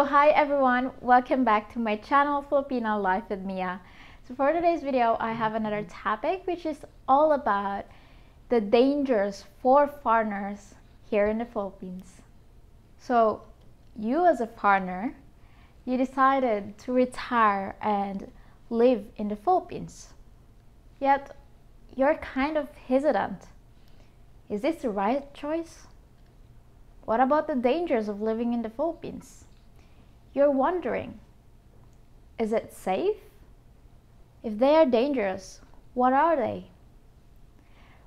So hi everyone, welcome back to my channel Filipino Life with Mia. So for today's video, I have another topic which is all about the dangers for foreigners here in the Philippines. So you as a foreigner, you decided to retire and live in the Philippines. Yet you're kind of hesitant. Is this the right choice? What about the dangers of living in the Philippines? You're wondering, is it safe? If they are dangerous, what are they?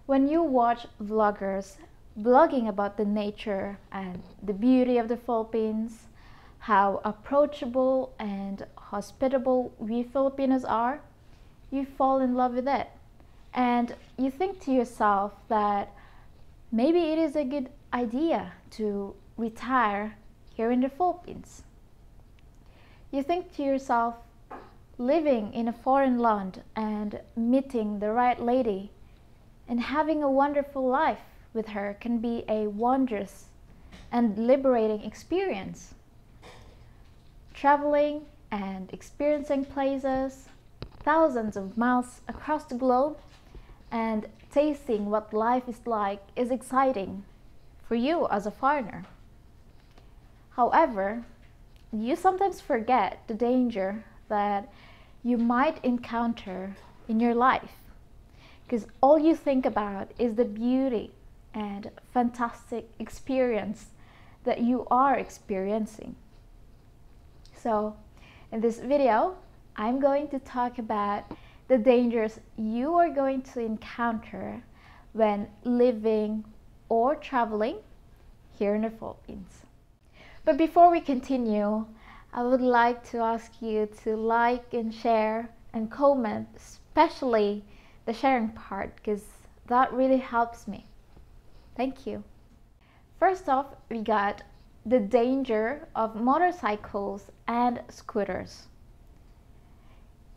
When you watch vloggers blogging about the nature and the beauty of the Philippines, how approachable and hospitable we Filipinos are, you fall in love with it. And you think to yourself that maybe it is a good idea to retire here in the Philippines. You think to yourself, living in a foreign land and meeting the right lady and having a wonderful life with her can be a wondrous and liberating experience. Traveling and experiencing places thousands of miles across the globe and tasting what life is like is exciting for you as a foreigner. However, you sometimes forget the danger that you might encounter in your life because all you think about is the beauty and fantastic experience that you are experiencing. So in this video, I'm going to talk about the dangers you are going to encounter when living or traveling here in the Philippines. But before we continue, I would like to ask you to like and share and comment, especially the sharing part, because that really helps me. Thank you. First off, we got the danger of motorcycles and scooters.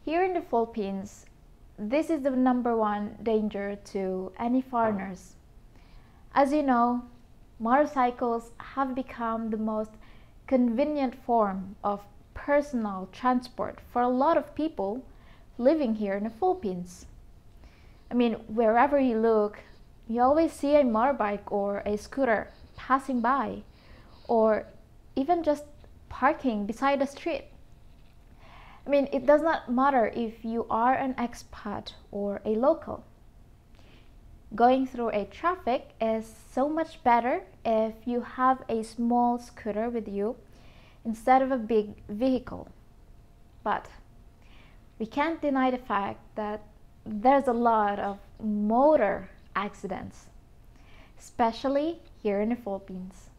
Here in the Philippines, this is the #1 danger to any foreigners. As you know, motorcycles have become the most convenient form of personal transport for a lot of people living here in the Philippines. I mean, wherever you look, you always see a motorbike or a scooter passing by, or even just parking beside the street. I mean, it does not matter if you are an expat or a local. Going through a traffic is so much better if you have a small scooter with you instead of a big vehicle. But we can't deny the fact that there's a lot of motor accidents, especially here in the Philippines.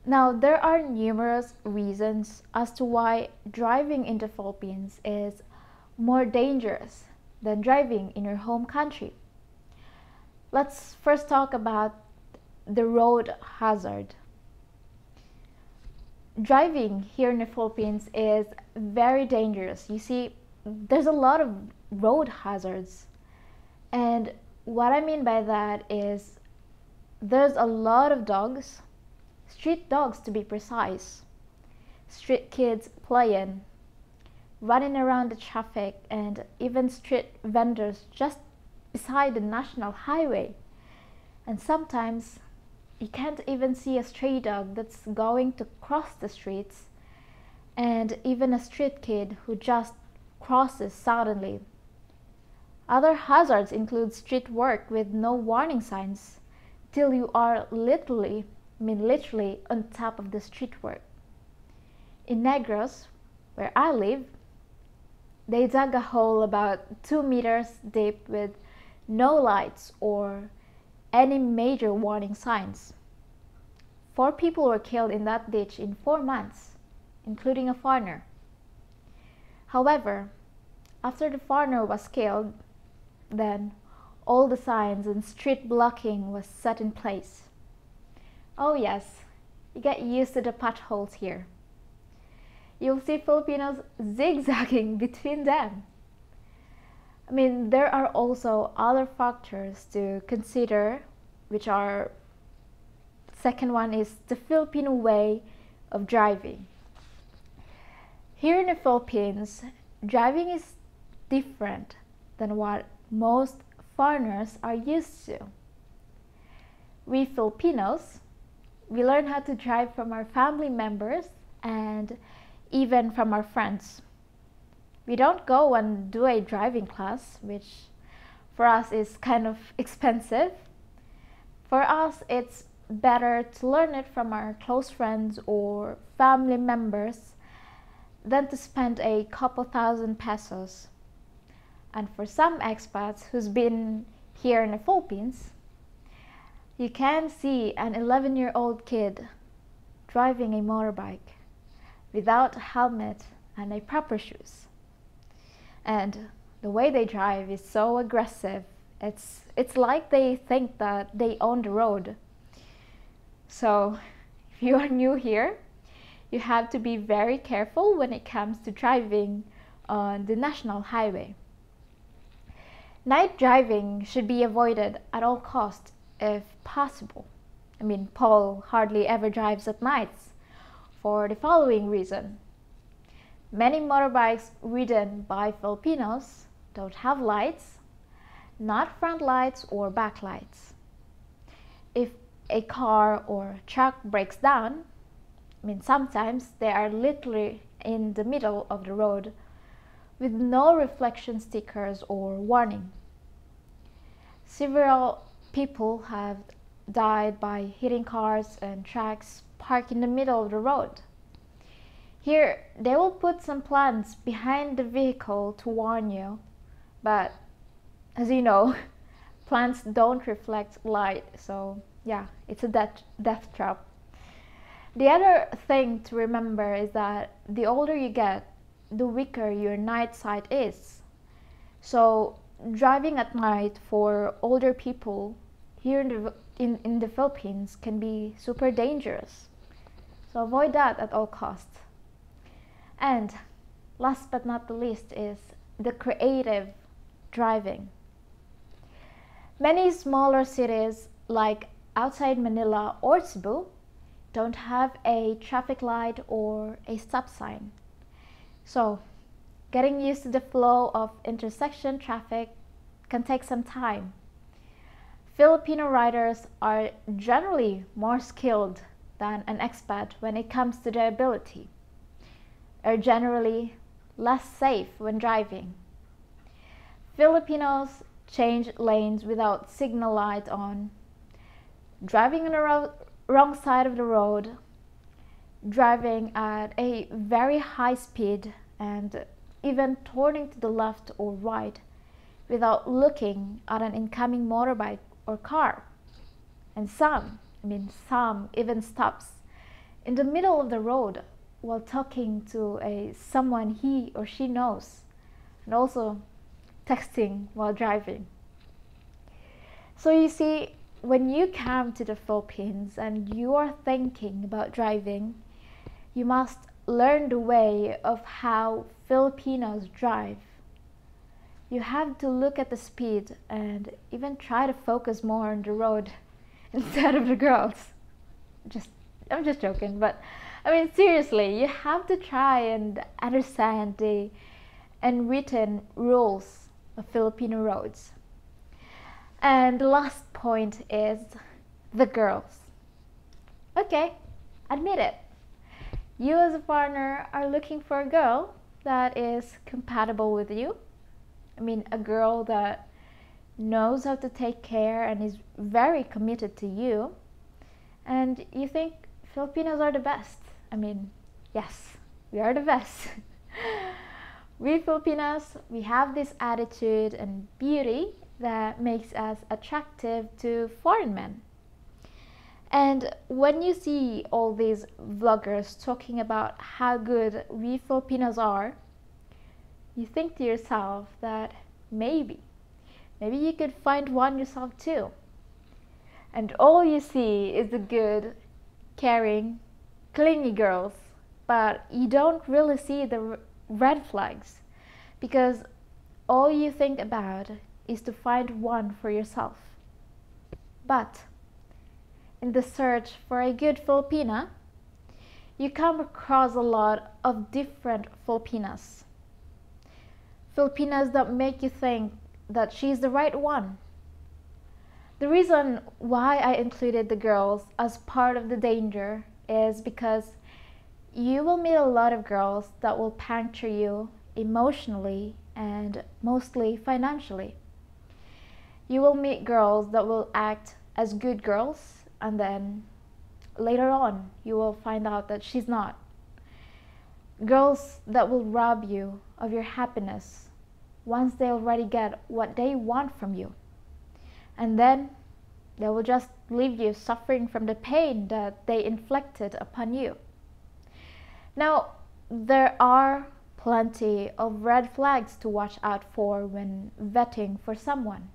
Now, there are numerous reasons as to why driving in the Philippines is more dangerous than driving in your home country. Let's first talk about the road hazard. Driving here in the Philippines is very dangerous. You see, there's a lot of road hazards. And what I mean by that is there's a lot of dogs, street dogs to be precise, street kids playing, running around the traffic, and even street vendors just beside the national highway. And sometimes you can't even see a stray dog that's going to cross the streets, and even a street kid who just crosses suddenly. Other hazards include street work with no warning signs till you are literally on top of the street work. In Negros, where I live, they dug a hole about 2 meters deep with no lights or any major warning signs. 4 people were killed in that ditch in 4 months, including a foreigner. However, after the foreigner was killed, then all the signs and street blocking was set in place. Oh yes, you get used to the potholes here. You'll see Filipinos zigzagging between them. I mean, there are also other factors to consider, which are, second one is the Filipino way of Driving. Here in the Philippines, driving is different than what most foreigners are used to. We Filipinos, we learn how to drive from our family members and even from our friends. We don't go and do a driving class, which for us is kind of expensive. For us, it's better to learn it from our close friends or family members than to spend a couple thousand pesos. And for some expats who's been here in the Philippines, you can see an 11-year-old kid driving a motorbike without a helmet and a proper shoes. And the way they drive is so aggressive. It's like they think that they own the road. So if you are new here, you have to be very careful when it comes to driving on the national highway. Night driving should be avoided at all costs if possible. I mean, Paul hardly ever drives at nights for the following reason. Many motorbikes ridden by Filipinos don't have lights, not front lights or back lights. If a car or truck breaks down, I mean, sometimes they are literally in the middle of the road with no reflection stickers or warning. Several people have died by hitting cars and trucks parked in the middle of the road. Here, they will put some plants behind the vehicle to warn you, but as you know, plants don't reflect light, so yeah, it's a death trap. The other thing to remember is that the older you get, the weaker your night sight is. So driving at night for older people here in the Philippines can be super dangerous. So avoid that at all costs. And last but not the least is the creative driving. Many smaller cities like outside Manila or Cebu don't have a traffic light or a stop sign. So getting used to the flow of intersection traffic can take some time. Filipino riders are generally more skilled than an expat when it comes to their ability, are generally less safe when driving. Filipinos change lanes without signal light on, driving on the wrong side of the road, driving at a very high speed, and even turning to the left or right without looking at an incoming motorbike or car. And some even stops in the middle of the road while talking to someone he or she knows, and also texting while driving. So you see, when you come to the Philippines and you are thinking about driving, you must learn the way of how Filipinos drive. You have to look at the speed and even try to focus more on the road instead of the girls. I'm just joking, but I mean, seriously, you have to try and understand the unwritten rules of Filipino roads. And the last point is the girls. Okay, admit it. You as a partner are looking for a girl that is compatible with you. I mean, a girl that knows how to take care and is very committed to you. And you think Filipinos are the best. I mean, yes, we are the best. We Filipinos, we have this attitude and beauty that makes us attractive to foreign men. And when you see all these vloggers talking about how good we Filipinos are, you think to yourself that maybe you could find one yourself too. And all you see is the good, caring, clingy girls, but you don't really see the red flags, because all you think about is to find one for yourself. But in the search for a good Filipina, you come across a lot of different Filipinas. Filipinas that make you think that she's the right one. The reason why I included the girls as part of the danger is because you will meet a lot of girls that will puncture you emotionally and mostly financially. You will meet girls that will act as good girls, and then later on you will find out that she's not. Girls that will rob you of your happiness once they already get what they want from you. And then they will just leave you suffering from the pain that they inflicted upon you. Now, there are plenty of red flags to watch out for when vetting for someone.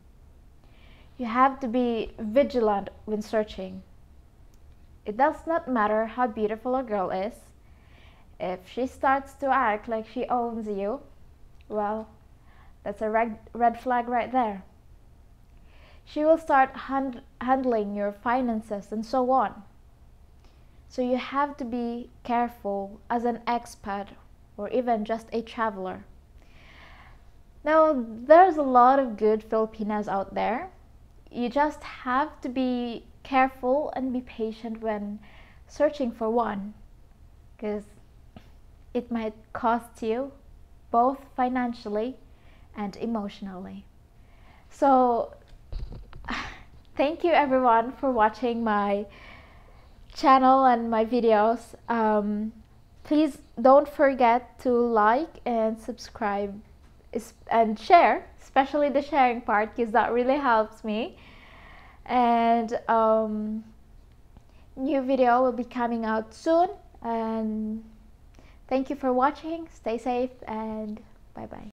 You have to be vigilant when searching. It does not matter how beautiful a girl is. If she starts to act like she owns you, well, that's a red flag right there. She will start handling your finances and so on. So you have to be careful as an expat or even just a traveler. Now, there's a lot of good Filipinas out there. You just have to be careful and be patient when searching for one, because it might cost you both financially and emotionally. So thank you everyone for watching my channel and my videos. Please don't forget to like and subscribe and share, especially the sharing part, because that really helps me. And new video will be coming out soon, and thank you for watching. Stay safe and bye bye.